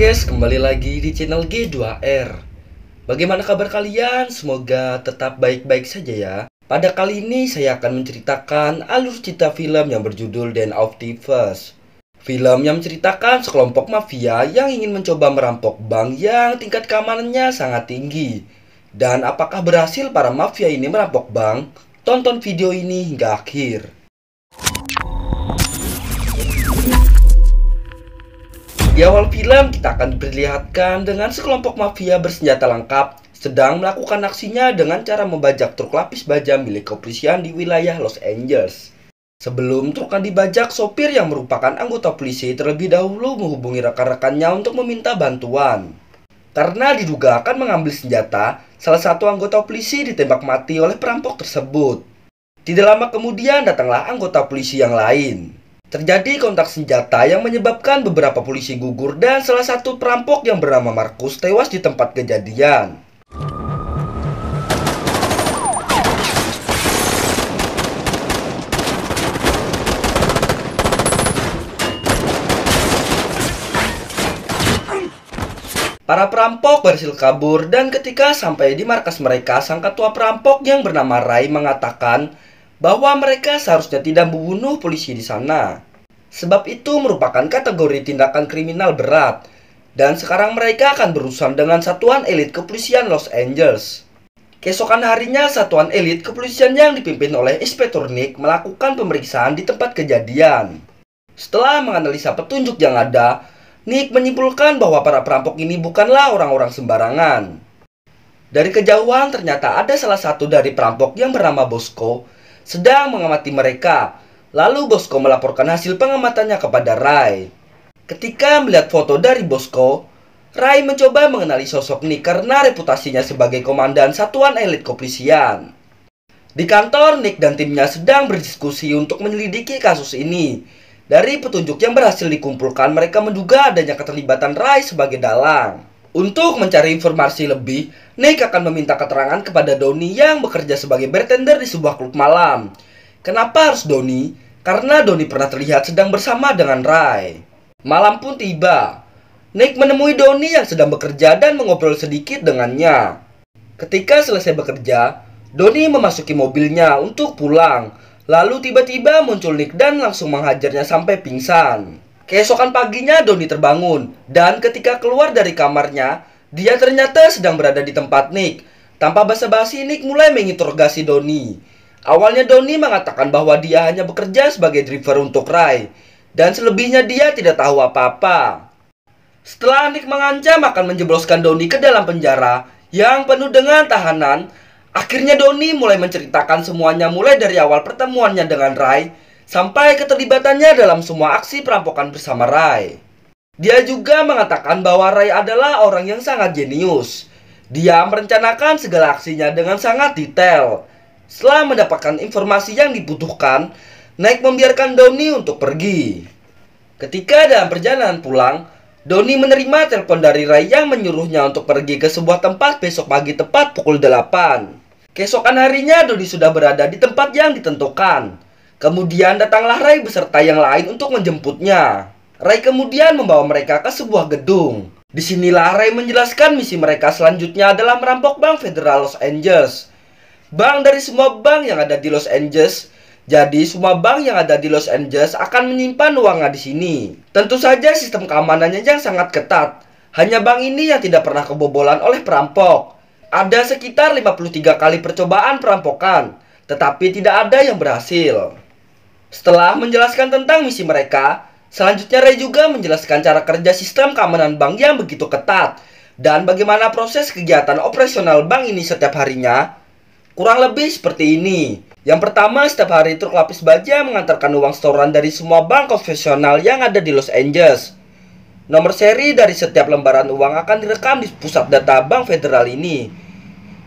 guys, kembali lagi di channel G2R. Bagaimana kabar kalian? Semoga tetap baik-baik saja ya. Pada kali ini saya akan menceritakan alur cerita film yang berjudul Den of Thieves. Film yang menceritakan sekelompok mafia yang ingin mencoba merampok bank yang tingkat keamanannya sangat tinggi. Dan apakah berhasil para mafia ini merampok bank? Tonton video ini hingga akhir. Di awal film kita akan diperlihatkan dengan sekelompok mafia bersenjata lengkap sedang melakukan aksinya dengan cara membajak truk lapis baja milik kepolisian di wilayah Los Angeles. Sebelum truk akan dibajak, sopir yang merupakan anggota polisi terlebih dahulu menghubungi rekan-rekannya untuk meminta bantuan. Karena diduga akan mengambil senjata, salah satu anggota polisi ditembak mati oleh perampok tersebut. Tidak lama kemudian datanglah anggota polisi yang lain. Terjadi kontak senjata yang menyebabkan beberapa polisi gugur dan salah satu perampok yang bernama Marcus tewas di tempat kejadian. Para perampok berhasil kabur dan ketika sampai di markas mereka, sang ketua perampok yang bernama Ray mengatakan bahwa mereka seharusnya tidak membunuh polisi di sana. Sebab itu merupakan kategori tindakan kriminal berat. Dan sekarang mereka akan berurusan dengan satuan elit kepolisian Los Angeles. Keesokan harinya, satuan elit kepolisian yang dipimpin oleh Inspektur Nick melakukan pemeriksaan di tempat kejadian. Setelah menganalisa petunjuk yang ada, Nick menyimpulkan bahwa para perampok ini bukanlah orang-orang sembarangan. Dari kejauhan ternyata ada salah satu dari perampok yang bernama Bosco sedang mengamati mereka. Lalu Bosco melaporkan hasil pengamatannya kepada Ray. Ketika melihat foto dari Bosco, Ray mencoba mengenali sosok Nick karena reputasinya sebagai komandan satuan elit kepolisian. Di kantor, Nick dan timnya sedang berdiskusi untuk menyelidiki kasus ini. Dari petunjuk yang berhasil dikumpulkan, mereka menduga adanya keterlibatan Ray sebagai dalang. Untuk mencari informasi lebih, Nick akan meminta keterangan kepada Donnie yang bekerja sebagai bartender di sebuah klub malam. Kenapa harus Donnie? Karena Donnie pernah terlihat sedang bersama dengan Ray. Malam pun tiba. Nick menemui Donnie yang sedang bekerja dan mengobrol sedikit dengannya. Ketika selesai bekerja, Donnie memasuki mobilnya untuk pulang. Lalu tiba-tiba muncul Nick dan langsung menghajarnya sampai pingsan. Keesokan paginya Donnie terbangun dan ketika keluar dari kamarnya, dia ternyata sedang berada di tempat Nick. Tanpa basa-basi, Nick mulai menginterogasi Donnie. Awalnya Donnie mengatakan bahwa dia hanya bekerja sebagai driver untuk Ray dan selebihnya dia tidak tahu apa-apa. Setelah Nick mengancam akan menjebloskan Donnie ke dalam penjara yang penuh dengan tahanan, akhirnya Donnie mulai menceritakan semuanya mulai dari awal pertemuannya dengan Ray sampai keterlibatannya dalam semua aksi perampokan bersama Ray. Dia juga mengatakan bahwa Ray adalah orang yang sangat jenius. Dia merencanakan segala aksinya dengan sangat detail. Setelah mendapatkan informasi yang dibutuhkan, Nick membiarkan Donnie untuk pergi. Ketika dalam perjalanan pulang, Donnie menerima telepon dari Ray yang menyuruhnya untuk pergi ke sebuah tempat besok pagi tepat pukul 8. Keesokan harinya, Donnie sudah berada di tempat yang ditentukan. Kemudian datanglah Ray beserta yang lain untuk menjemputnya. Ray kemudian membawa mereka ke sebuah gedung. Disinilah Ray menjelaskan misi mereka selanjutnya adalah merampok Bank Federal Los Angeles. Bank dari semua bank yang ada di Los Angeles. Jadi semua bank yang ada di Los Angeles akan menyimpan uangnya di sini. Tentu saja sistem keamanannya yang sangat ketat. Hanya bank ini yang tidak pernah kebobolan oleh perampok. Ada sekitar 53 kali percobaan perampokan, tetapi tidak ada yang berhasil. Setelah menjelaskan tentang misi mereka, selanjutnya Ray juga menjelaskan cara kerja sistem keamanan bank yang begitu ketat dan bagaimana proses kegiatan operasional bank ini setiap harinya. Kurang lebih seperti ini. Yang pertama, setiap hari truk lapis baja mengantarkan uang setoran dari semua bank konvensional yang ada di Los Angeles. Nomor seri dari setiap lembaran uang akan direkam di pusat data Bank Federal ini.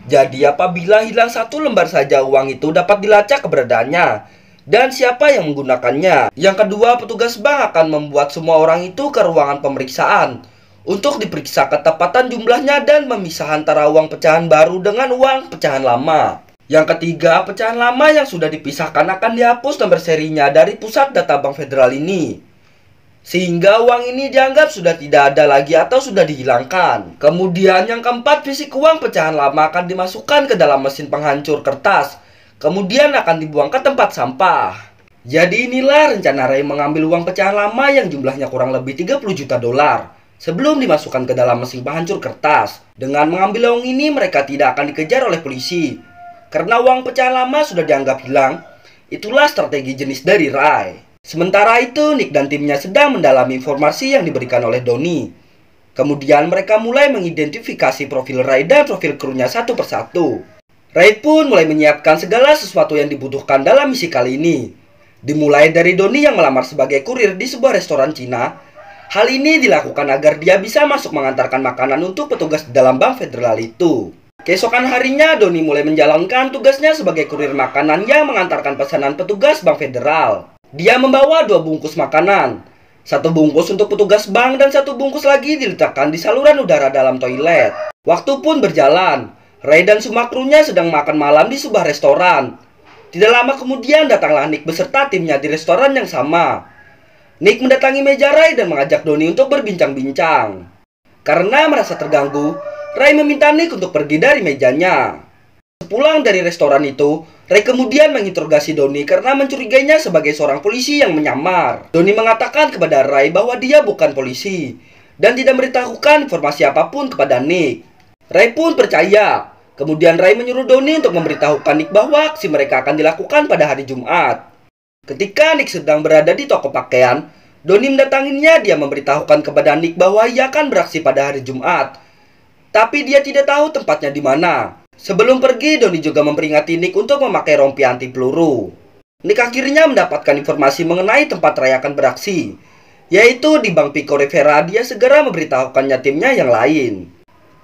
Jadi apabila hilang satu lembar saja, uang itu dapat dilacak keberadaannya dan siapa yang menggunakannya. Yang kedua, petugas bank akan membuat semua orang itu ke ruangan pemeriksaan untuk diperiksa ketepatan jumlahnya dan memisah antara uang pecahan baru dengan uang pecahan lama. Yang ketiga, pecahan lama yang sudah dipisahkan akan dihapus nomor serinya dari pusat data Bank Federal ini. sehingga uang ini dianggap sudah tidak ada lagi atau sudah dihilangkan. Kemudian yang keempat, fisik uang pecahan lama akan dimasukkan ke dalam mesin penghancur kertas, kemudian akan dibuang ke tempat sampah. Jadi inilah rencana Ray mengambil uang pecahan lama yang jumlahnya kurang lebih 30 juta dolar sebelum dimasukkan ke dalam mesin penghancur kertas. Dengan mengambil uang ini mereka tidak akan dikejar oleh polisi karena uang pecahan lama sudah dianggap hilang. Itulah strategi jenis dari Ray. Sementara itu, Nick dan timnya sedang mendalami informasi yang diberikan oleh Donnie. Kemudian mereka mulai mengidentifikasi profil Ray dan profil krunya satu persatu. Ray pun mulai menyiapkan segala sesuatu yang dibutuhkan dalam misi kali ini. Dimulai dari Donnie yang melamar sebagai kurir di sebuah restoran Cina. Hal ini dilakukan agar dia bisa masuk mengantarkan makanan untuk petugas di dalam bank federal itu. Keesokan harinya, Donnie mulai menjalankan tugasnya sebagai kurir makanan yang mengantarkan pesanan petugas bank federal. Dia membawa 2 bungkus makanan, 1 bungkus untuk petugas bank dan 1 bungkus lagi diletakkan di saluran udara dalam toilet. Waktu pun berjalan, Ray dan semua krunya sedang makan malam di sebuah restoran. Tidak lama kemudian datanglah Nick beserta timnya di restoran yang sama. Nick mendatangi meja Ray dan mengajak Donnie untuk berbincang-bincang. Karena merasa terganggu, Ray meminta Nick untuk pergi dari mejanya. Sepulang dari restoran itu, Ray kemudian menginterogasi Donnie karena mencurigainya sebagai seorang polisi yang menyamar. Donnie mengatakan kepada Ray bahwa dia bukan polisi dan tidak memberitahukan informasi apapun kepada Nick. Ray pun percaya. Kemudian Ray menyuruh Donnie untuk memberitahukan Nick bahwa aksi mereka akan dilakukan pada hari Jumat. Ketika Nick sedang berada di toko pakaian, Donnie mendatanginya. Dia memberitahukan kepada Nick bahwa ia akan beraksi pada hari Jumat, tapi dia tidak tahu tempatnya di mana. Sebelum pergi, Donnie juga memperingati Nick untuk memakai rompi anti peluru. Nick akhirnya mendapatkan informasi mengenai tempat Ray akan beraksi, yaitu di Bank Pico Rivera. Dia segera memberitahukannya timnya yang lain.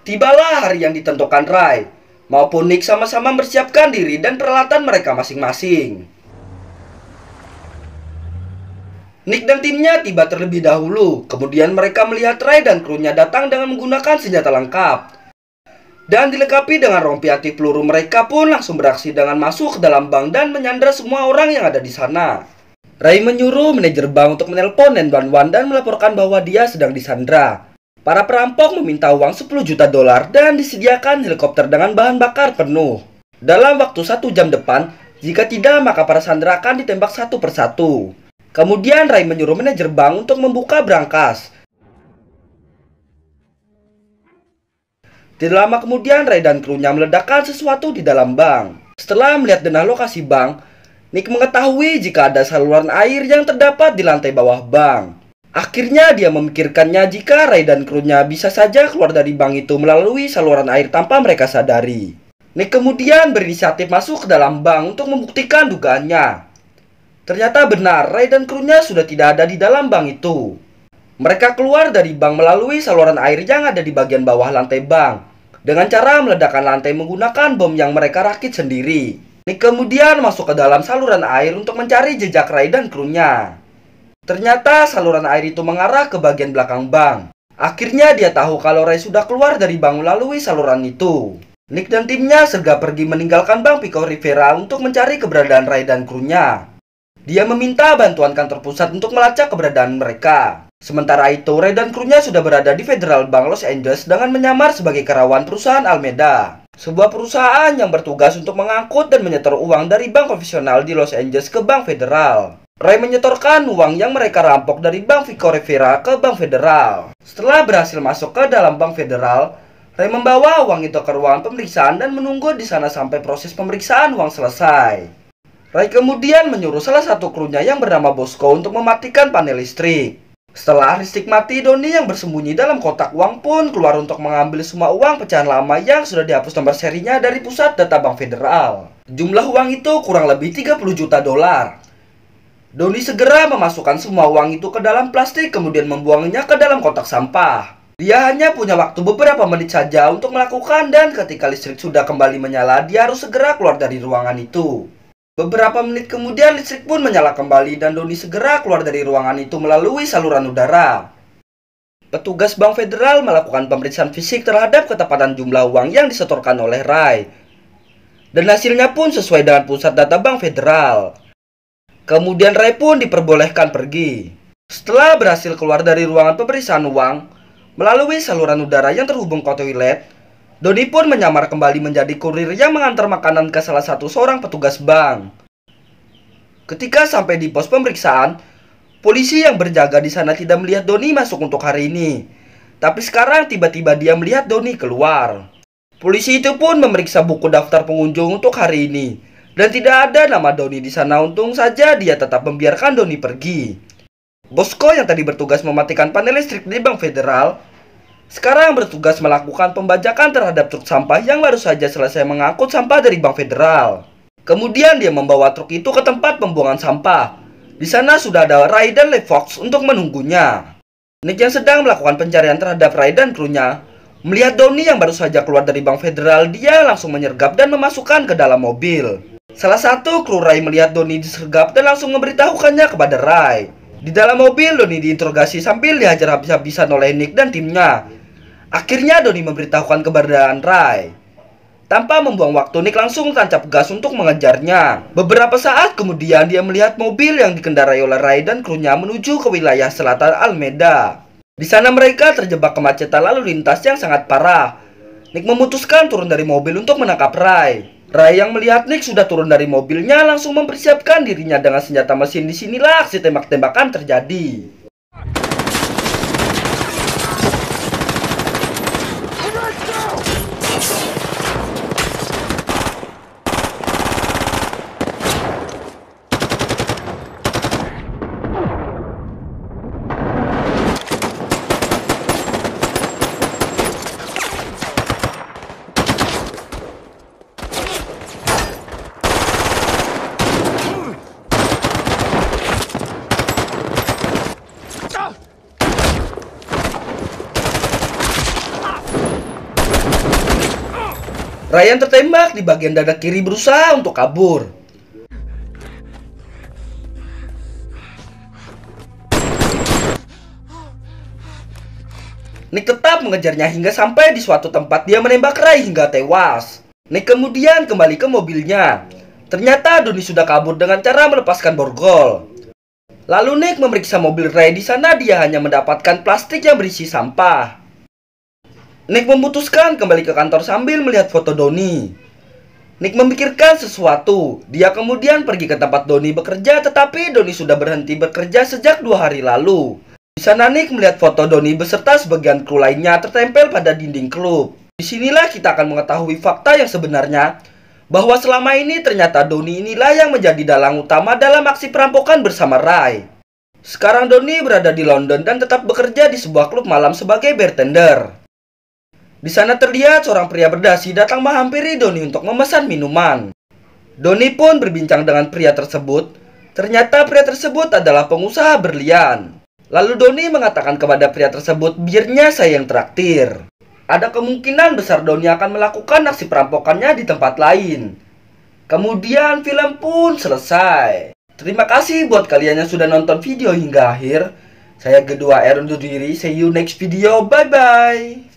Tibalah hari yang ditentukan. Ray maupun Nick sama-sama mempersiapkan diri dan peralatan mereka masing-masing. Nick dan timnya tiba terlebih dahulu. Kemudian mereka melihat Ray dan krunya datang dengan menggunakan senjata lengkap dan dilengkapi dengan rompi anti peluru. Mereka pun langsung beraksi dengan masuk ke dalam bank dan menyandra semua orang yang ada di sana. Ray menyuruh manajer bank untuk menelpon 911 dan melaporkan bahwa dia sedang disandra. Para perampok meminta uang 10 juta dolar dan disediakan helikopter dengan bahan bakar penuh. Dalam waktu 1 jam depan, jika tidak maka para sandera akan ditembak satu persatu. Kemudian Ray menyuruh manajer bank untuk membuka brankas. Tidak lama kemudian Ray dan krunya meledakkan sesuatu di dalam bank. Setelah melihat denah lokasi bank, Nick mengetahui jika ada saluran air yang terdapat di lantai bawah bank. Akhirnya dia memikirkannya jika Ray dan krunya bisa saja keluar dari bank itu melalui saluran air tanpa mereka sadari. Nick kemudian berinisiatif masuk ke dalam bank untuk membuktikan dugaannya. Ternyata benar, Ray dan krunya sudah tidak ada di dalam bank itu. Mereka keluar dari bank melalui saluran air yang ada di bagian bawah lantai bank dengan cara meledakkan lantai menggunakan bom yang mereka rakit sendiri. Nick kemudian masuk ke dalam saluran air untuk mencari jejak Ray dan krunya. Ternyata saluran air itu mengarah ke bagian belakang bank. Akhirnya dia tahu kalau Ray sudah keluar dari bank melalui saluran itu. Nick dan timnya segera pergi meninggalkan Bank Pico Rivera untuk mencari keberadaan Ray dan krunya. Dia meminta bantuan kantor pusat untuk melacak keberadaan mereka. Sementara itu, Ray dan krunya sudah berada di Federal Bank Los Angeles dengan menyamar sebagai karyawan perusahaan Alameda, sebuah perusahaan yang bertugas untuk mengangkut dan menyetor uang dari bank konvensional di Los Angeles ke Bank Federal. Ray menyetorkan uang yang mereka rampok dari Bank Pico Rivera ke Bank Federal. Setelah berhasil masuk ke dalam Bank Federal, Ray membawa uang itu ke ruangan pemeriksaan dan menunggu di sana sampai proses pemeriksaan uang selesai. Ray kemudian menyuruh salah satu krunya yang bernama Bosco untuk mematikan panel listrik. Setelah listrik mati, Donnie yang bersembunyi dalam kotak uang pun keluar untuk mengambil semua uang pecahan lama yang sudah dihapus nomor serinya dari pusat data Bank Federal. Jumlah uang itu kurang lebih 30 juta dolar. Donnie segera memasukkan semua uang itu ke dalam plastik kemudian membuangnya ke dalam kotak sampah. Dia hanya punya waktu beberapa menit saja untuk melakukan dan ketika listrik sudah kembali menyala, dia harus segera keluar dari ruangan itu. Beberapa menit kemudian listrik pun menyala kembali dan Donnie segera keluar dari ruangan itu melalui saluran udara. Petugas Bank Federal melakukan pemeriksaan fisik terhadap ketepatan jumlah uang yang disetorkan oleh Ray. Dan hasilnya pun sesuai dengan pusat data Bank Federal. Kemudian Ray pun diperbolehkan pergi. Setelah berhasil keluar dari ruangan pemeriksaan uang melalui saluran udara yang terhubung ke toilet, Doni pun menyamar kembali menjadi kurir yang mengantar makanan ke salah satu seorang petugas bank. Ketika sampai di pos pemeriksaan, polisi yang berjaga di sana tidak melihat Doni masuk untuk hari ini. Tapi sekarang tiba-tiba dia melihat Doni keluar. Polisi itu pun memeriksa buku daftar pengunjung untuk hari ini, dan tidak ada nama Doni di sana. Untung saja dia tetap membiarkan Doni pergi. Bosko yang tadi bertugas mematikan panel listrik di Bank Federal, sekarang bertugas melakukan pembajakan terhadap truk sampah yang baru saja selesai mengangkut sampah dari Bank Federal. Kemudian dia membawa truk itu ke tempat pembuangan sampah. Di sana sudah ada Ray dan Lefox untuk menunggunya. Nick yang sedang melakukan pencarian terhadap Ray dan krunya, melihat Doni yang baru saja keluar dari Bank Federal, dia langsung menyergap dan memasukkan ke dalam mobil. Salah satu kru Ray melihat Doni disergap dan langsung memberitahukannya kepada Ray. Di dalam mobil, Doni diinterogasi sambil dihajar habis-habisan oleh Nick dan timnya. Akhirnya Doni memberitahukan keberadaan Ray. Tanpa membuang waktu, Nick langsung tancap gas untuk mengejarnya. Beberapa saat kemudian dia melihat mobil yang dikendarai oleh Ray dan krunya menuju ke wilayah selatan Almeda. Di sana mereka terjebak kemacetan lalu lintas yang sangat parah. Nick memutuskan turun dari mobil untuk menangkap Ray. Ray yang melihat Nick sudah turun dari mobilnya langsung mempersiapkan dirinya dengan senjata mesin. Disinilah aksi tembak-tembakan terjadi. Ryan tertembak di bagian dada kiri berusaha untuk kabur. Nick tetap mengejarnya hingga sampai di suatu tempat dia menembak Ray hingga tewas. Nick kemudian kembali ke mobilnya. Ternyata Doni sudah kabur dengan cara melepaskan borgol. Lalu Nick memeriksa mobil Ray. Di sana dia hanya mendapatkan plastik yang berisi sampah. Nick memutuskan kembali ke kantor sambil melihat foto Doni. Nick memikirkan sesuatu. Dia kemudian pergi ke tempat Doni bekerja, tetapi Doni sudah berhenti bekerja sejak 2 hari lalu. Di sana Nick melihat foto Doni beserta sebagian kru lainnya tertempel pada dinding klub. Disinilah kita akan mengetahui fakta yang sebenarnya, bahwa selama ini ternyata Doni inilah yang menjadi dalang utama dalam aksi perampokan bersama Ray. Sekarang Doni berada di London dan tetap bekerja di sebuah klub malam sebagai bartender. Di sana terlihat seorang pria berdasi datang menghampiri Doni untuk memesan minuman. Doni pun berbincang dengan pria tersebut. Ternyata pria tersebut adalah pengusaha berlian. Lalu Doni mengatakan kepada pria tersebut, "Birnya saya yang traktir." Ada kemungkinan besar Doni akan melakukan aksi perampokannya di tempat lain. Kemudian film pun selesai. Terima kasih buat kalian yang sudah nonton video hingga akhir. Saya Gedua R undur diri. See you next video. Bye bye.